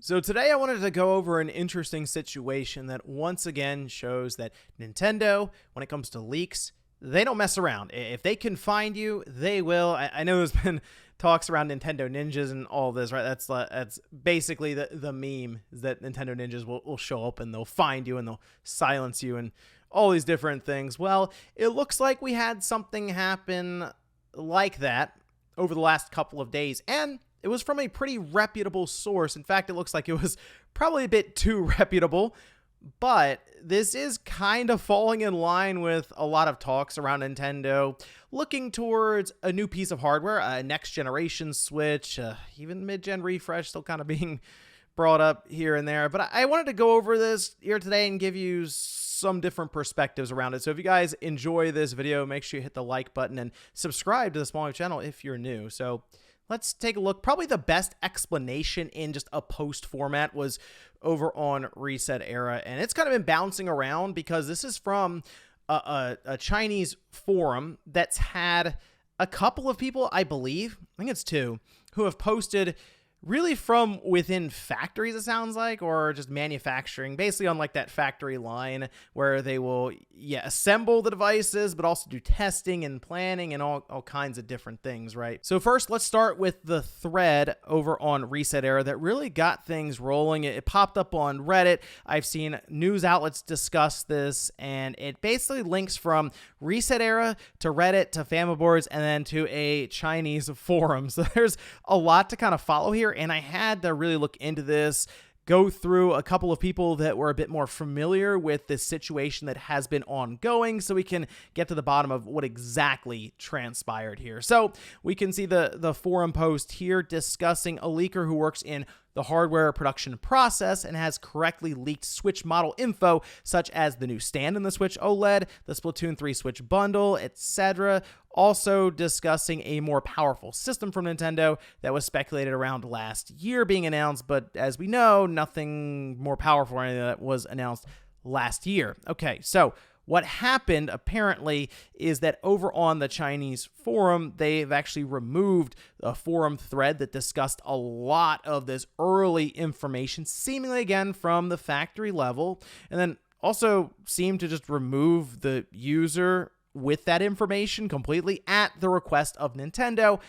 So today I wanted to go over an interesting situation that once again shows that Nintendo, when it comes to leaks, they don't mess around. If they can find you, they will. I know there's been talks around Nintendo Ninjas and all this, right? That's basically the meme, is that Nintendo Ninjas will show up and they'll find you and they'll silence you and all these different things. Well, it looks like we had something happen like that over the last couple of days, and it was from a pretty reputable source. In fact, it looks like it was probably a bit too reputable, but this is kind of falling in line with a lot of talks around Nintendo looking towards a new piece of hardware, a next generation Switch, even mid-gen refresh still kind of being brought up here and there. But I wanted to go over this here today and give you some different perspectives around it. So if you guys enjoy this video, make sure you hit the like button and subscribe to the Small Wave channel if you're new. So let's take a look. Probably the best explanation in just a post format was over on Reset Era, and it's kind of been bouncing around because this is from a Chinese forum that's had a couple of people, I think it's two, who have posted really from within factories, it sounds like, or just manufacturing, basically on like that factory line where they will, assemble the devices, but also do testing and planning and all kinds of different things, right? So first, let's start with the thread over on Reset Era that really got things rolling. It popped up on Reddit. I've seen news outlets discuss this, and it basically links from Reset Era to Reddit to Famaboards and then to a Chinese forum. So there's a lot to kind of follow here. And I had to really look into this, go through a couple of people that were a bit more familiar with this situation that has been ongoing so we can get to the bottom of what exactly transpired here. So we can see the forum post here discussing a leaker who works in the hardware production process and has correctly leaked Switch model info, such as the new stand in the Switch OLED, the Splatoon 3 Switch bundle, etc. Also discussing a more powerful system from Nintendo that was speculated around last year being announced, but as we know, nothing more powerful or anything that was announced last year. Okay, so what happened apparently is that over on the Chinese forum, they've actually removed a forum thread that discussed a lot of this early information, seemingly again from the factory level, and then also seemed to just remove the user with that information completely at the request of Nintendo.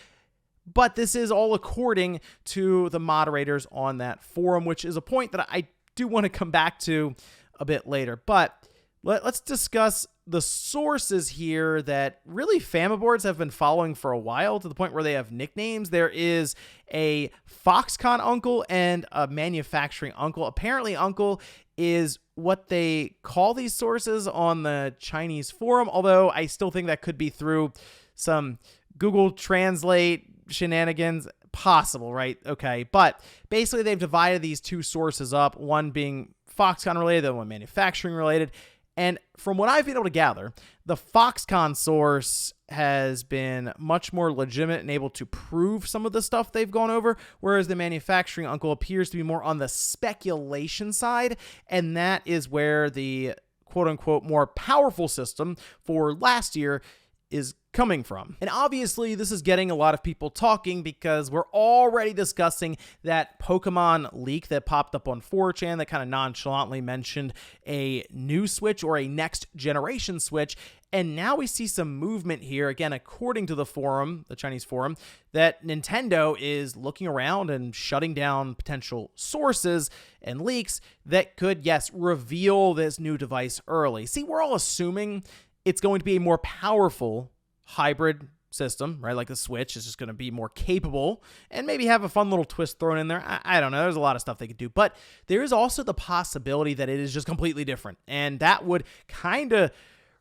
But this is all according to the moderators on that forum, which is a point that I do want to come back to a bit later. But let's discuss the sources here that really Famaboards have been following for a while, to the point where they have nicknames. There is a Foxconn uncle and a manufacturing uncle. Apparently, uncle is what they call these sources on the Chinese forum, although I still think that could be through some Google Translate shenanigans. Possible, right? Okay, but basically they've divided these two sources up, one being Foxconn related, the other one manufacturing related. And from what I've been able to gather, the Foxconn source has been much more legitimate and able to prove some of the stuff they've gone over, whereas the manufacturing uncle appears to be more on the speculation side, and that is where the quote-unquote more powerful system for last year is coming from. And obviously this is getting a lot of people talking because we're already discussing that Pokemon leak that popped up on 4chan that kind of nonchalantly mentioned a new Switch or a next generation Switch. And now we see some movement here, again, according to the forum, the Chinese forum, that Nintendo is looking around and shutting down potential sources and leaks that could, yes, reveal this new device early. See, we're all assuming it's going to be a more powerful hybrid system, right? Like the Switch is just going to be more capable and maybe have a fun little twist thrown in there. I don't know. There's a lot of stuff they could do, but there is also the possibility that it is just completely different. And that would kind of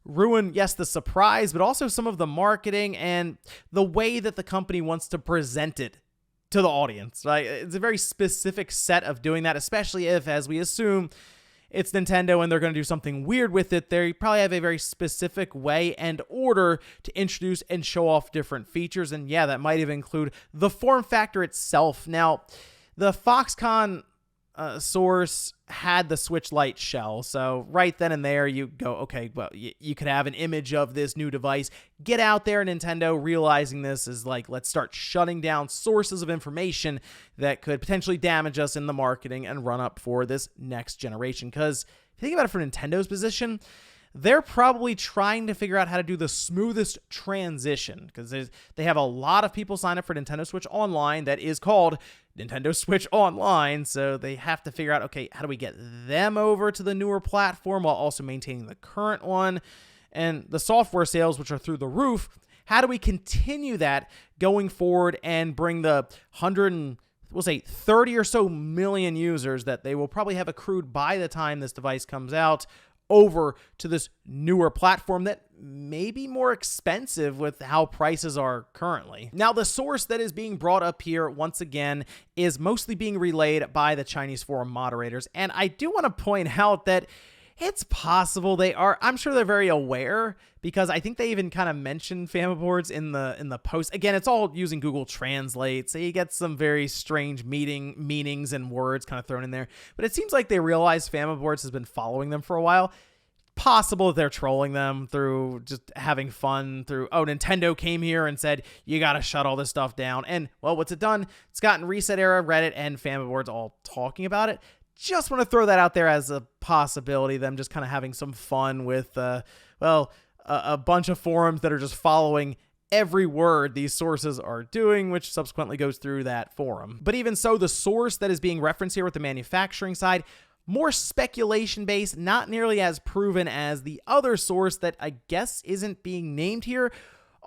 ruin, yes, the surprise, but also some of the marketing and the way that the company wants to present it to the audience, right? It's a very specific set of doing that, especially if, as we assume, it's Nintendo and they're going to do something weird with it. They probably have a very specific way and order to introduce and show off different features. And yeah, that might even include the form factor itself. Now, the Foxconn source had the Switch Lite shell. So right then and there, you go, okay, well, you could have an image of this new device. Get out there, Nintendo, realizing this is like, let's start shutting down sources of information that could potentially damage us in the marketing and run up for this next generation. Because if you think about it from Nintendo's position, they're probably trying to figure out how to do the smoothest transition, because they have a lot of people sign up for Nintendo Switch Online that is called Nintendo Switch Online, so they have to figure out, okay, how do we get them over to the newer platform while also maintaining the current one? And the software sales, which are through the roof, how do we continue that going forward and bring the 30 or so million users that they will probably have accrued by the time this device comes out over to this newer platform that may be more expensive with how prices are currently. Now, the source that is being brought up here, once again, is mostly being relayed by the Chinese forum moderators. And I do want to point out that it's possible I'm sure they're very aware, because I think they even kind of mentioned Famiboards in the post. Again, it's all using Google Translate, so you get some very strange meanings and words kind of thrown in there. But it seems like they realize Famiboards has been following them for a while. Possible they're trolling them through just having fun through, oh, Nintendo came here and said, you got to shut all this stuff down. And, well, what's it done? It's gotten Reset Era, Reddit, and Famiboards all talking about it. Just want to throw that out there as a possibility, them just kind of having some fun with, a bunch of forums that are just following every word these sources are doing, which subsequently goes through that forum. But even so, the source that is being referenced here with the manufacturing side, more speculation-based, not nearly as proven as the other source that I guess isn't being named here.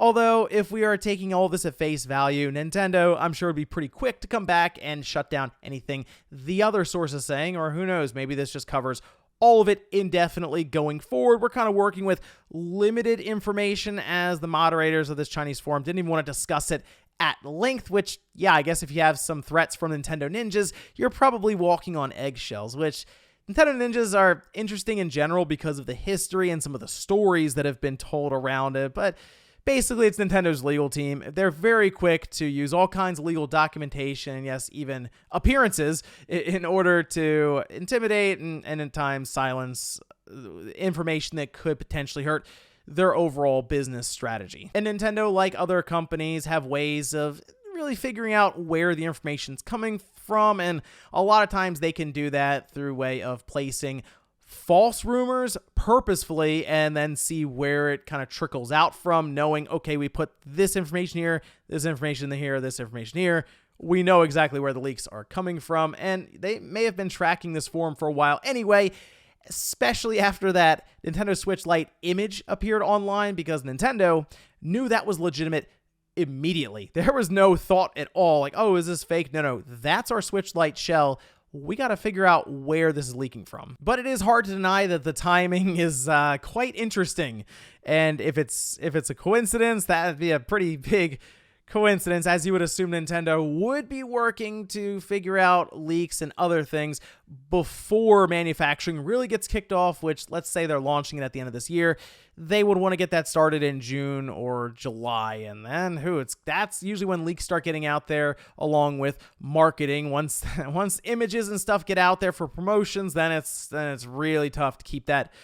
Although, if we are taking all this at face value, Nintendo, I'm sure, would be pretty quick to come back and shut down anything the other source is saying, or who knows, maybe this just covers all of it indefinitely going forward. We're kind of working with limited information, as the moderators of this Chinese forum didn't even want to discuss it at length, which, yeah, I guess if you have some threats from Nintendo ninjas, you're probably walking on eggshells, which Nintendo ninjas are interesting in general because of the history and some of the stories that have been told around it, but basically, it's Nintendo's legal team. They're very quick to use all kinds of legal documentation, yes, even appearances, in order to intimidate and at times silence information that could potentially hurt their overall business strategy. And Nintendo, like other companies, have ways of really figuring out where the information's coming from, and a lot of times they can do that through way of placing false rumors purposefully and then see where it kind of trickles out from, knowing, okay, we put this information here, this information here, this information here. We know exactly where the leaks are coming from, and they may have been tracking this forum for a while anyway, especially after that Nintendo Switch Lite image appeared online, because Nintendo knew that was legitimate immediately. There was no thought at all like, oh, is this fake? No, that's our Switch Lite shell. We got to figure out where this is leaking from. But it is hard to deny that the timing is quite interesting. And if it's a coincidence, that'd be a pretty big coincidence, as you would assume Nintendo would be working to figure out leaks and other things before manufacturing really gets kicked off, which, let's say they're launching it at the end of this year. They would want to get that started in June or July, and then that's usually when leaks start getting out there, along with marketing. Once images and stuff get out there for promotions, then it's really tough to keep that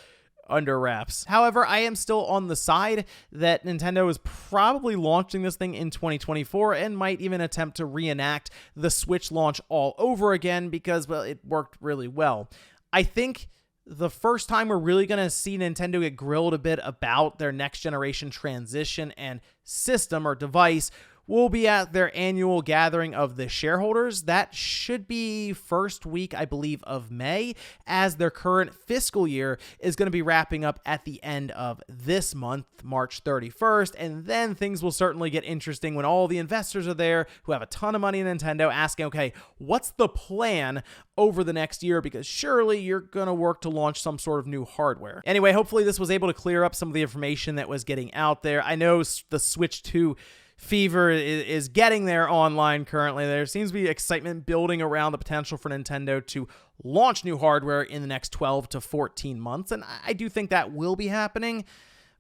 under wraps. However, I am still on the side that Nintendo is probably launching this thing in 2024 and might even attempt to reenact the Switch launch all over again, because, well, it worked really well. I think the first time we're really going to see Nintendo get grilled a bit about their next generation transition and system or device will be at their annual gathering of the shareholders. That should be first week, I believe, of May, as their current fiscal year is going to be wrapping up at the end of this month, March 31st, and then things will certainly get interesting when all the investors are there who have a ton of money in Nintendo asking, okay, what's the plan over the next year? Because surely you're going to work to launch some sort of new hardware. Anyway, hopefully this was able to clear up some of the information that was getting out there. I know the Switch 2 fever is getting there online currently. There seems to be excitement building around the potential for Nintendo to launch new hardware in the next 12 to 14 months, and I do think that will be happening.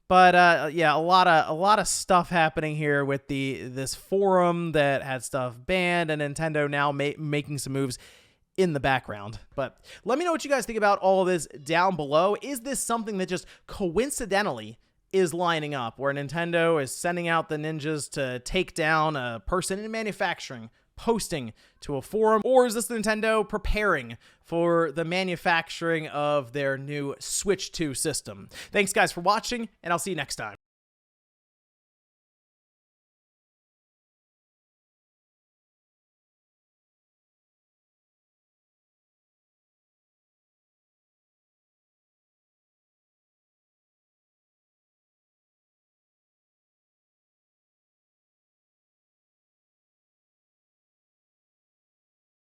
But yeah, a lot of stuff happening here with this forum that had stuff banned, and Nintendo now making some moves in the background. But let me know what you guys think about all of this down below. Is this something that just coincidentally is lining up, where Nintendo is sending out the ninjas to take down a person in manufacturing, posting to a forum, or is this Nintendo preparing for the manufacturing of their new Switch 2 system? Thanks guys for watching, and I'll see you next time.